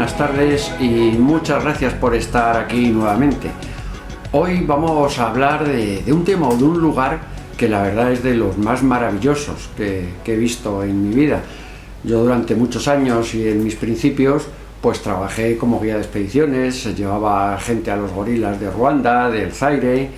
buenas tardes y muchas gracias por estar aquí nuevamente. Hoy vamos a hablar de un tema o de un lugar que la verdad es de los más maravillosos que he visto en mi vida. Yo durante muchos años y en mis principios pues trabajé como guía de expediciones, llevaba gente a los gorilas de Ruanda, del Zaire,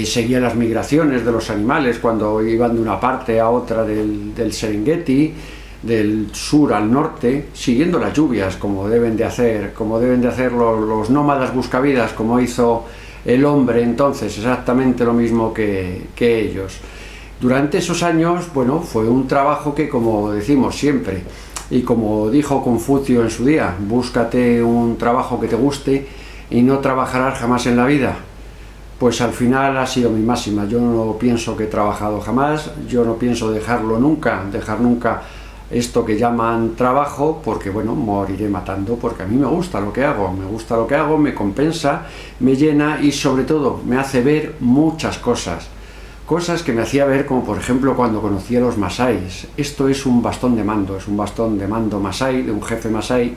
seguía las migraciones de los animales cuando iban de una parte a otra del Serengeti, del sur al norte, siguiendo las lluvias como deben de hacer los nómadas buscavidas, como hizo el hombre entonces, exactamente lo mismo que ellos. Durante esos años, bueno, fue un trabajo que, como decimos siempre, y como dijo Confucio en su día, búscate un trabajo que te guste y no trabajarás jamás en la vida. Pues al final ha sido mi máxima. Yo no pienso que he trabajado jamás, yo no pienso dejar nunca esto que llaman trabajo, porque bueno, moriré matando, porque a mí me gusta lo que hago, me compensa, me llena y sobre todo me hace ver muchas cosas que me hacía ver, como por ejemplo cuando conocí a los masáis. Esto es un bastón de mando masái, de un jefe masái.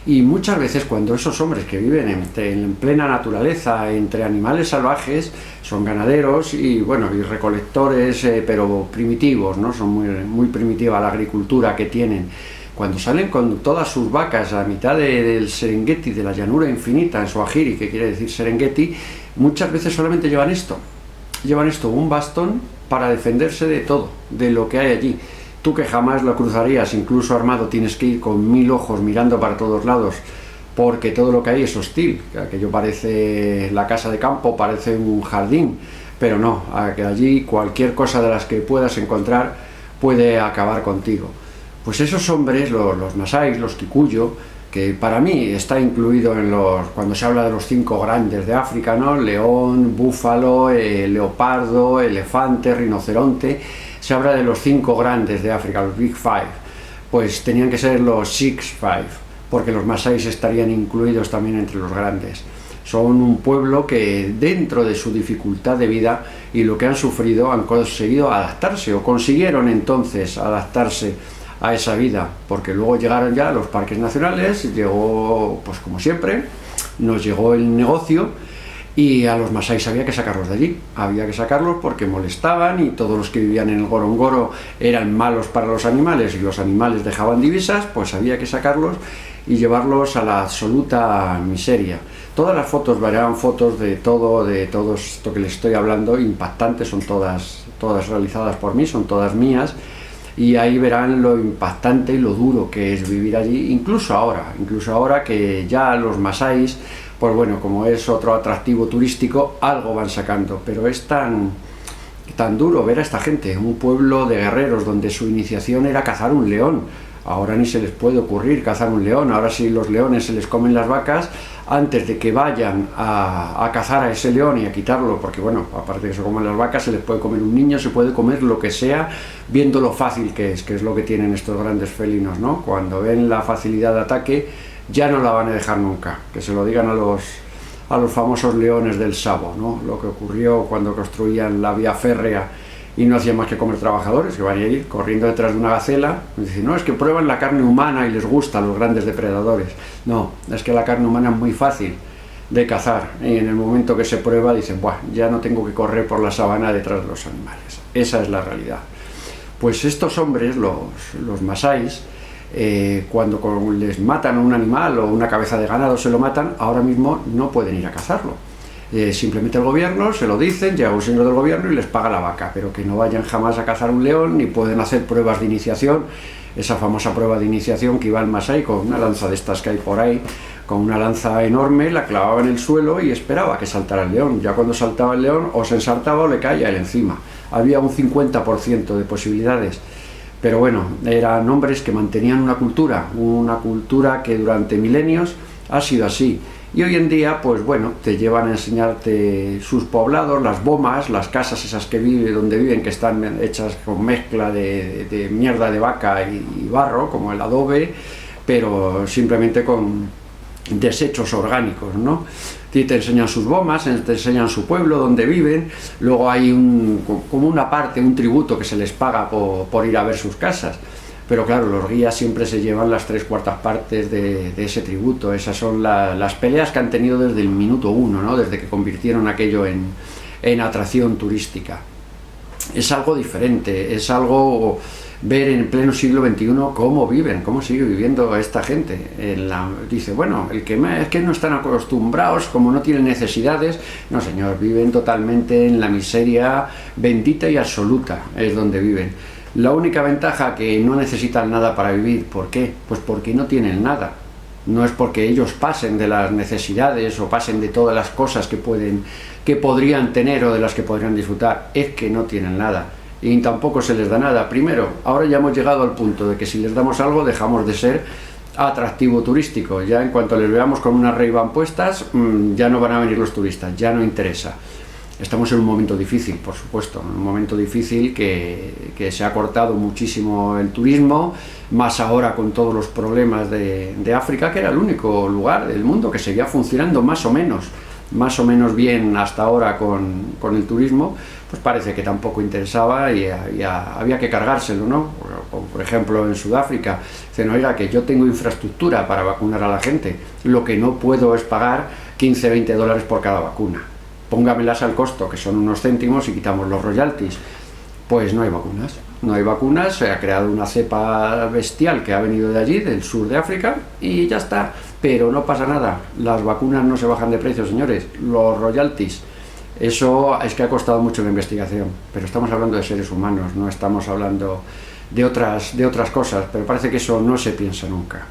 Y muchas veces cuando esos hombres que viven en plena naturaleza, entre animales salvajes, son ganaderos y bueno, y recolectores, pero primitivos, ¿no? Son muy primitiva la agricultura que tienen. Cuando salen con todas sus vacas a mitad del Serengeti, de la llanura infinita, en Swahili, que quiere decir Serengeti, muchas veces solamente llevan esto, un bastón para defenderse de todo, de lo que hay allí. Tú que jamás lo cruzarías, incluso armado, tienes que ir con 1000 ojos mirando para todos lados, porque todo lo que hay es hostil. Aquello parece la casa de campo, parece un jardín, pero no, que allí cualquier cosa de las que puedas encontrar puede acabar contigo. Pues esos hombres, los masáis, los kikuyu, que para mí está incluido cuando se habla de los 5 grandes de África, ¿no? León, búfalo, leopardo, elefante, rinoceronte. Se habla de los 5 grandes de África, los Big Five, pues tenían que ser los Six Five, porque los masáis estarían incluidos también entre los grandes. Son un pueblo que dentro de su dificultad de vida y lo que han sufrido han conseguido adaptarse, o consiguieron entonces adaptarse a esa vida, porque luego llegaron ya a los parques nacionales, llegó, pues como siempre, nos llegó el negocio. Y a los masáis había que sacarlos de allí, había que sacarlos porque molestaban y todos los que vivían en el Ngorongoro eran malos para los animales y los animales dejaban divisas, pues había que sacarlos y llevarlos a la absoluta miseria. Todas las fotos, verán fotos de todo esto que les estoy hablando, impactantes, son todas realizadas por mí, son todas mías, y ahí verán lo impactante y lo duro que es vivir allí, incluso ahora que ya los masáis, pues bueno, como es otro atractivo turístico, algo van sacando, pero es tan duro ver a esta gente, un pueblo de guerreros donde su iniciación era cazar un león. Ahora ni se les puede ocurrir cazar un león, ahora sí los leones se les comen las vacas antes de que vayan a cazar a ese león y a quitarlo, porque bueno, aparte de que se comen las vacas, se les puede comer un niño, se puede comer lo que sea, viendo lo fácil que es lo que tienen estos grandes felinos, ¿no? Cuando ven la facilidad de ataque, ya no la van a dejar nunca, que se lo digan a los famosos leones del Savo, ¿no? Lo que ocurrió cuando construían la vía férrea y no hacían más que comer trabajadores, que van a ir corriendo detrás de una gacela, y dicen, no, es que prueban la carne humana y les gusta a los grandes depredadores. No, es que la carne humana es muy fácil de cazar, y en el momento que se prueba dicen, buah, ya no tengo que correr por la sabana detrás de los animales. Esa es la realidad. Pues estos hombres, los masáis, cuando les matan a un animal o una cabeza de ganado, se lo matan, ahora mismo no pueden ir a cazarlo. Simplemente el gobierno se lo dicen, llega un señor del gobierno y les paga la vaca, pero que no vayan jamás a cazar un león, ni pueden hacer pruebas de iniciación, esa famosa prueba de iniciación que iba el masái con una lanza de estas que hay por ahí, con una lanza enorme, la clavaba en el suelo y esperaba que saltara el león. Ya cuando saltaba el león, o se ensartaba o le caía él encima. Había un 50% de posibilidades. Pero bueno, eran hombres que mantenían una cultura que durante milenios ha sido así. Y hoy en día, pues bueno, te llevan a enseñarte sus poblados, las bomas, las casas esas donde viven, que están hechas con mezcla de mierda de vaca y barro, como el adobe, pero simplemente con desechos orgánicos, ¿no? Te enseñan sus bomas, te enseñan su pueblo, donde viven, luego hay como una parte, un tributo que se les paga por ir a ver sus casas. pero claro, los guías siempre se llevan las 3/4 partes de ese tributo. Esas son las peleas que han tenido desde el minuto uno, ¿no? Desde que convirtieron aquello en atracción turística. Es algo diferente, es algo ver en pleno siglo XXI cómo viven, cómo sigue viviendo esta gente. Dice, bueno, es que no están acostumbrados, como no tienen necesidades. No, señor, viven totalmente en la miseria bendita y absoluta, es donde viven. La única ventaja, que no necesitan nada para vivir. ¿Por qué? Pues porque no tienen nada. No es porque ellos pasen de las necesidades o pasen de todas las cosas que podrían tener o de las que podrían disfrutar, es que no tienen nada. Y tampoco se les da nada. Primero, ahora ya hemos llegado al punto de que si les damos algo dejamos de ser atractivo turístico. Ya en cuanto les veamos con unas Ray-Ban puestas, ya no van a venir los turistas, ya no interesa. Estamos en un momento difícil, por supuesto, en un momento difícil que se ha cortado muchísimo el turismo, más ahora con todos los problemas de África, que era el único lugar del mundo que seguía funcionando más o menos bien hasta ahora con el turismo. Pues parece que tampoco interesaba y había que cargárselo, ¿no? Por ejemplo, en Sudáfrica, dicen, oiga, que yo tengo infraestructura para vacunar a la gente, lo que no puedo es pagar 15-20 dólares por cada vacuna. Póngamelas al costo, que son unos céntimos, y quitamos los royalties. Pues no hay vacunas, se ha creado una cepa bestial que ha venido de allí, del sur de África, y ya está, pero no pasa nada, las vacunas no se bajan de precio, señores, los royalties, eso es que ha costado mucho la investigación, pero estamos hablando de seres humanos, no estamos hablando de otras cosas, pero parece que eso no se piensa nunca.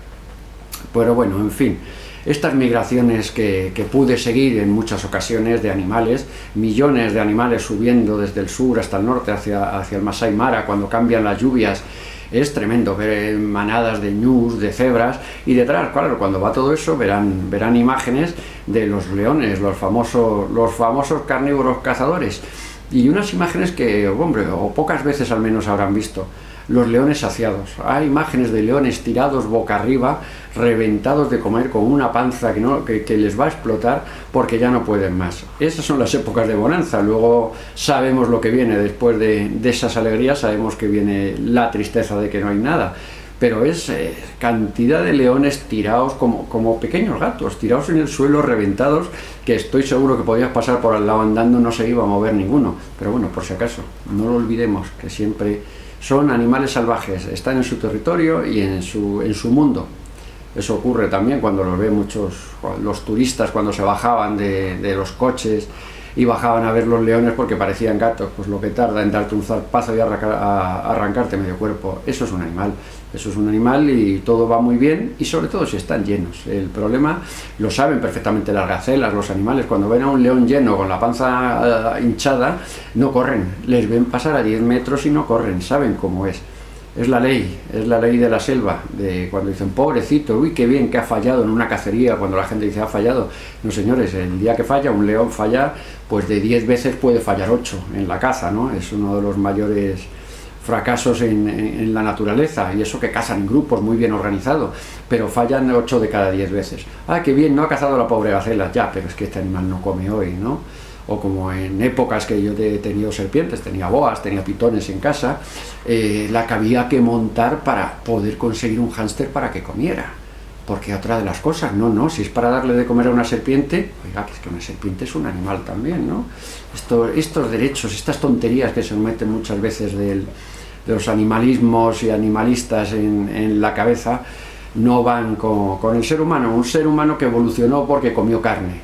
Pero bueno, en fin, estas migraciones que pude seguir en muchas ocasiones de animales, millones de animales subiendo desde el sur hasta el norte hacia el Masai Mara cuando cambian las lluvias, es tremendo ver manadas de ñus, de cebras, y detrás, claro, cuando va todo eso verán imágenes de los leones, los famosos carnívoros cazadores, y unas imágenes que, hombre, o pocas veces al menos habrán visto. Los leones saciados. Hay imágenes de leones tirados boca arriba, reventados de comer, con una panza que les va a explotar porque ya no pueden más. Esas son las épocas de bonanza. Luego sabemos lo que viene después de esas alegrías, sabemos que viene la tristeza de que no hay nada. Pero es cantidad de leones tirados como pequeños gatos, tirados en el suelo, reventados, que estoy seguro que podías pasar por al lado andando, no se iba a mover ninguno. Pero bueno, por si acaso, no lo olvidemos, que siempre son animales salvajes, están en su territorio y en su mundo. Eso ocurre también cuando los ven los turistas, cuando se bajaban de los coches y bajaban a ver los leones porque parecían gatos. Pues lo que tarda en darte un zarpazo y arrancarte medio cuerpo, eso es un animal y todo va muy bien, y sobre todo si están llenos. El problema lo saben perfectamente las gacelas, los animales, cuando ven a un león lleno con la panza hinchada, no corren, les ven pasar a 10 metros y no corren, saben cómo es. Es la ley de la selva, de cuando dicen, pobrecito, uy, qué bien que ha fallado en una cacería, cuando la gente dice, ha fallado. No, señores, el día que falla, un león falla, pues de 10 veces puede fallar 8 en la caza, ¿no? Es uno de los mayores fracasos en la naturaleza, y eso que cazan en grupos muy bien organizados, pero fallan 8 de cada 10 veces. Ah, qué bien, no ha cazado la pobre gacela, ya, pero es que este animal no come hoy, ¿no? O como en épocas que yo he tenido serpientes, tenía boas, tenía pitones en casa, la que había que montar para poder conseguir un hámster para que comiera. Porque otra de las cosas, no, si es para darle de comer a una serpiente, oiga, que es que una serpiente es un animal también, ¿no? Estos derechos, estas tonterías que se meten muchas veces de los animalismos y animalistas en la cabeza, no van con el ser humano, un ser humano que evolucionó porque comió carne,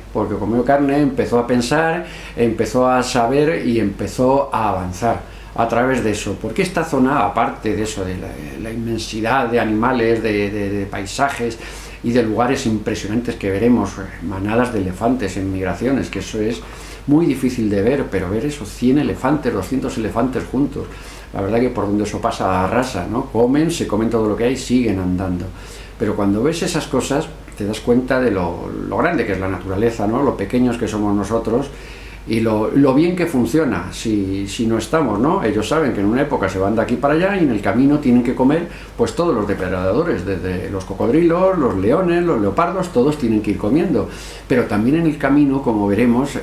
empezó a pensar, empezó a saber y empezó a avanzar a través de eso, porque esta zona, aparte de eso, de la inmensidad de animales, de paisajes y de lugares impresionantes que veremos, manadas de elefantes en migraciones, que eso es muy difícil de ver, pero ver esos 100 elefantes, 200 elefantes juntos, la verdad que por donde eso pasa arrasa, ¿no? Se comen todo lo que hay, siguen andando. Pero cuando ves esas cosas te das cuenta de lo grande que es la naturaleza, ¿no? Lo pequeños que somos nosotros y lo bien que funciona si no estamos, ¿no? Ellos saben que en una época se van de aquí para allá y en el camino tienen que comer pues todos los depredadores, desde los cocodrilos, los leones, los leopardos, todos tienen que ir comiendo. Pero también en el camino, como veremos,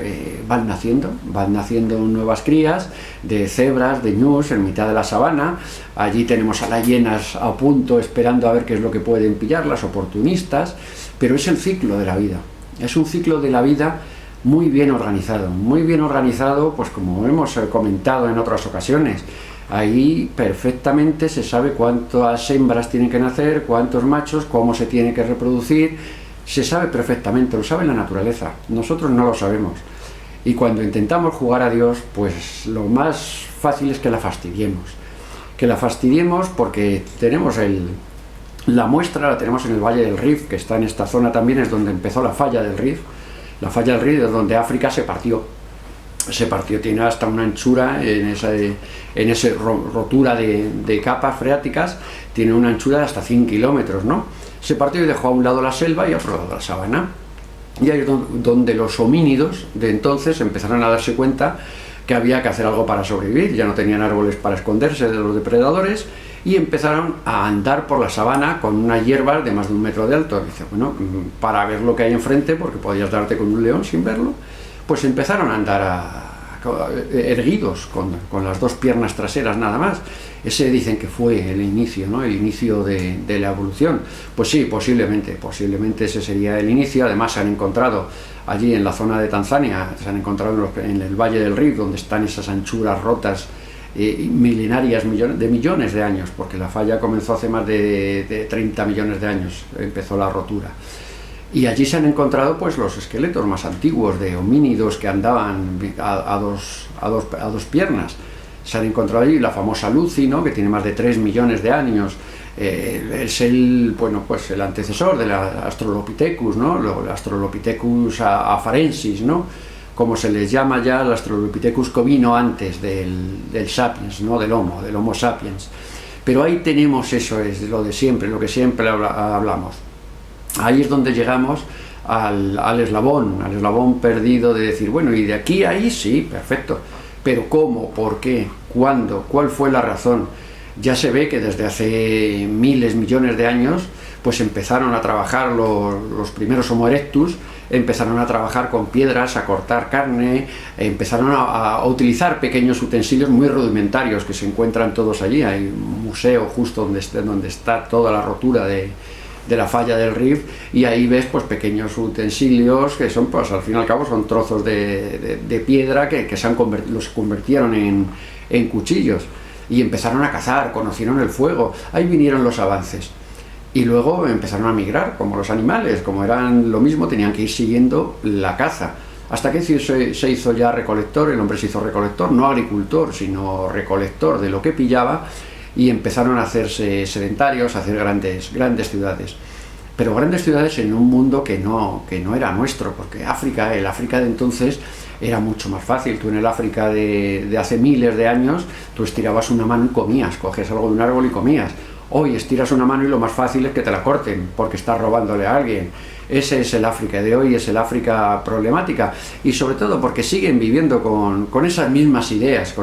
van naciendo nuevas crías de cebras, de ñus en mitad de la sabana. Allí tenemos a las hienas a punto esperando a ver qué es lo que pueden pillar, las oportunistas, pero es el ciclo de la vida. Es un ciclo de la vida muy bien organizado, pues como hemos comentado en otras ocasiones. Ahí perfectamente se sabe cuántas hembras tienen que nacer, cuántos machos, cómo se tiene que reproducir, se sabe perfectamente, lo sabe la naturaleza, nosotros no lo sabemos. Y cuando intentamos jugar a Dios, pues lo más fácil es que la fastidiemos porque tenemos la muestra, la tenemos en el Valle del Rif, que está en esta zona también, es donde empezó la falla del Rif. La falla del Rif es donde África se partió, tiene hasta una anchura, en esa rotura de capas freáticas, tiene una anchura de hasta 100 kilómetros, ¿no? Se partió y dejó a un lado la selva y a otro lado la sabana. Y ahí es donde los homínidos de entonces empezaron a darse cuenta que había que hacer algo para sobrevivir, ya no tenían árboles para esconderse de los depredadores, y empezaron a andar por la sabana con unas hierbas de más de 1 metro de alto. Dice, bueno, para ver lo que hay enfrente, porque podías darte con un león sin verlo, pues empezaron a andar erguidos, con las 2 piernas traseras nada más. Ese dicen que fue el inicio, ¿no? El inicio de la evolución. Pues sí, posiblemente ese sería el inicio. Además se han encontrado allí en la zona de Tanzania, se han encontrado en el Valle del Rif, donde están esas anchuras rotas milenarias, de millones de años, porque la falla comenzó hace más de 30 millones de años, empezó la rotura. Y allí se han encontrado pues los esqueletos más antiguos de homínidos que andaban a dos piernas. Se han encontrado allí la famosa Lucy, ¿no? Que tiene más de 3 millones de años. Es el antecesor del Australopithecus, ¿no? El Australopithecus afarensis, ¿no? Como se les llama ya, el Australopithecus que vino antes del sapiens, ¿no? del Homo sapiens. Pero ahí tenemos eso, es lo de siempre, lo que siempre hablamos. Ahí es donde llegamos al eslabón perdido de decir, bueno, y de aquí a ahí sí, perfecto, pero ¿cómo? ¿Por qué? ¿Cuándo? ¿Cuál fue la razón? Ya se ve que desde hace miles, millones de años, pues empezaron a trabajar los primeros Homo erectus, empezaron a trabajar con piedras, a cortar carne, empezaron a utilizar pequeños utensilios muy rudimentarios que se encuentran todos allí. Hay un museo justo donde está toda la rotura de la falla del Rif, y ahí ves pues pequeños utensilios que son, pues al fin y al cabo, son trozos de piedra que los convirtieron en cuchillos, y empezaron a cazar, conocieron el fuego. Ahí vinieron los avances. Y luego empezaron a migrar, como los animales, como eran lo mismo, tenían que ir siguiendo la caza. Hasta que se hizo ya recolector, el hombre se hizo recolector, no agricultor, sino recolector de lo que pillaba, y empezaron a hacerse sedentarios, a hacer grandes ciudades. Pero grandes ciudades en un mundo que no era nuestro, porque el África de entonces era mucho más fácil. Tú en el África de hace miles de años, tú estirabas una mano y comías, cogías algo de un árbol y comías. Hoy estiras una mano y lo más fácil es que te la corten, porque estás robándole a alguien. Ese es el África de hoy, es el África problemática, y sobre todo porque siguen viviendo con esas mismas ideas,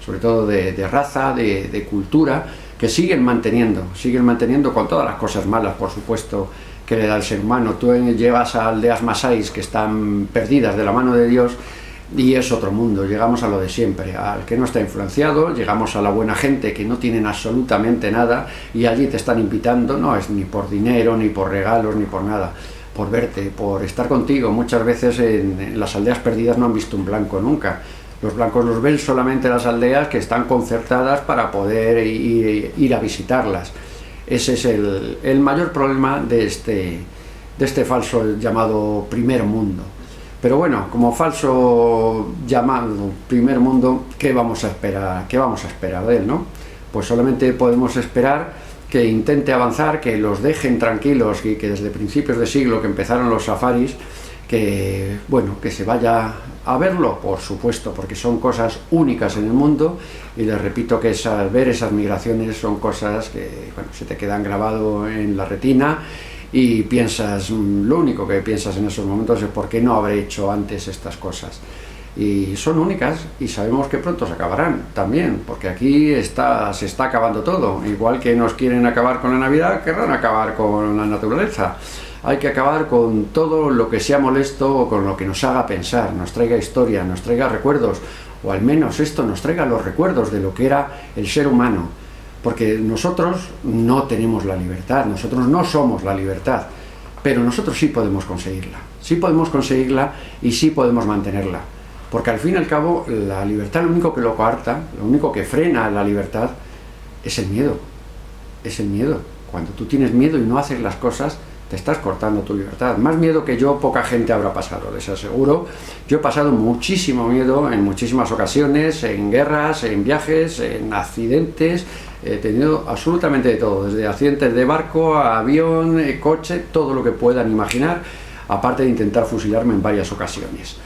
sobre todo de raza, de cultura, que siguen manteniendo con todas las cosas malas, por supuesto, que le da el ser humano. Tú llevas a aldeas masáis que están perdidas de la mano de Dios, y es otro mundo. Llegamos a lo de siempre, al que no está influenciado, llegamos a la buena gente que no tienen absolutamente nada, y allí te están invitando, no es ni por dinero, ni por regalos, ni por nada, por verte, por estar contigo. Muchas veces en las aldeas perdidas no han visto un blanco nunca. Los blancos los ven solamente en las aldeas que están concertadas para poder ir a visitarlas. Ese es el mayor problema de este falso llamado primer mundo. Pero bueno, como falso llamado primer mundo, ¿qué vamos a esperar de él, no? Pues solamente podemos esperar que intente avanzar, que los dejen tranquilos, y que desde principios de siglo que empezaron los safaris, que se vaya a verlo, por supuesto, porque son cosas únicas en el mundo, y les repito que ver esas migraciones son cosas que se te quedan grabado en la retina, y piensas, lo único que piensas en esos momentos es por qué no habré hecho antes estas cosas. Y son únicas y sabemos que pronto se acabarán también, porque aquí se está acabando todo. Igual que nos quieren acabar con la Navidad, querrán acabar con la naturaleza. Hay que acabar con todo lo que sea molesto o con lo que nos haga pensar, nos traiga historia, nos traiga recuerdos, o al menos esto nos traiga los recuerdos de lo que era el ser humano. Porque nosotros no tenemos la libertad, nosotros no somos la libertad, pero nosotros sí podemos conseguirla y sí podemos mantenerla. Porque al fin y al cabo, la libertad, lo único que lo coarta, lo único que frena la libertad, es el miedo. Es el miedo. Cuando tú tienes miedo y no haces las cosas, te estás cortando tu libertad. Más miedo que yo, poca gente habrá pasado, les aseguro. Yo he pasado muchísimo miedo en muchísimas ocasiones, en guerras, en viajes, en accidentes. He tenido absolutamente de todo, desde accidentes de barco, a avión, coche, todo lo que puedan imaginar, aparte de intentar fusilarme en varias ocasiones.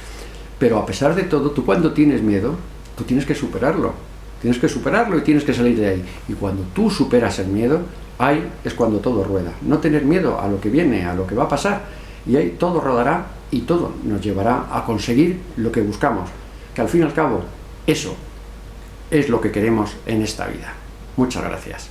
Pero a pesar de todo, tú cuando tienes miedo, tú tienes que superarlo y tienes que salir de ahí. Y cuando tú superas el miedo, ahí es cuando todo rueda. No tener miedo a lo que viene, a lo que va a pasar, y ahí todo rodará y todo nos llevará a conseguir lo que buscamos, que al fin y al cabo, eso es lo que queremos en esta vida. Muchas gracias.